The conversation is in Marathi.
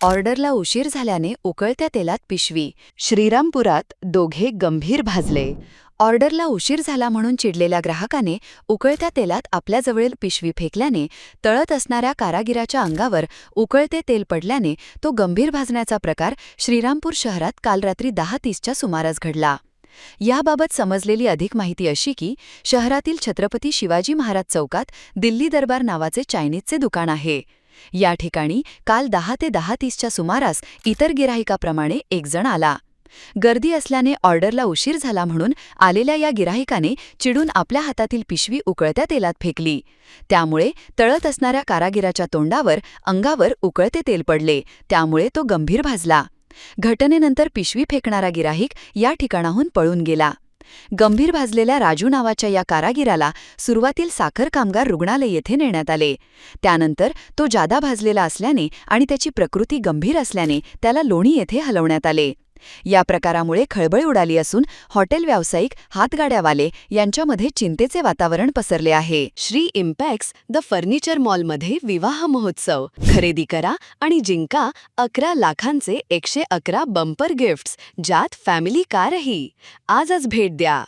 ऑर्डरला उशीर झाल्याने उकळत्या तेलात पिशवी. श्रीरामपुरात दोघे गंभीर भाजले. ऑर्डरला उशीर झाला म्हणून चिडलेल्या ग्राहकाने उकळत्या तेलात आपल्याजवळील पिशवी फेकल्याने तळत असणाऱ्या कारागिराच्या अंगावर उकळते तेल पडल्याने तो गंभीर भाजण्याचा प्रकार श्रीरामपूर शहरात काल रात्री 10:30च्या सुमारास घडला. याबाबत समजलेली अधिक माहिती अशी की शहरातील छत्रपती शिवाजी महाराज चौकात दिल्ली दरबार नावाचे चायनीजचे दुकान आहे. या ठिकाणी काल 10 ते 10:30च्या सुमारास इतर गिराहिकाप्रमाणे एक जण आला. गर्दी असल्याने ऑर्डरला उशीर झाला म्हणून आलेल्या या गिराहिकाने चिडून आपल्या हातातील पिशवी उकळत्या तेलात फेकली. त्यामुळे तळत असणाऱ्या कारागिराच्या तोंडावर अंगावर उकळते तेल पडले. त्यामुळे तो गंभीर भाजला. घटनेनंतर पिशवी फेकणारा गिराहिक या ठिकाणाहून पळून गेला. गंभीर भाजलेल्या राजू नावाच्या या कारागिराला सुरुवातील साखर कामगार रुग्णालय येथे नेण्यात आले. त्यानंतर तो जादा भाजलेला असल्याने आणि त्याची प्रकृती गंभीर असल्याने त्याला लोणी येथे हलवण्यात आले. या प्रकारामुळे खळबळ उडाली असून हॉटेल व्यावसायिक, हातगाड्यावाले यांच्यामध्ये चिंतेचे वातावरण पसरले आहे. श्री इम्पॅक्स द फर्निचर मॉलमध्ये विवाह महोत्सव. खरेदी करा आणि जिंका 11 लाखांचे 111 बंपर गिफ्ट्स, ज्यात फॅमिली कारही. आजच भेट द्या.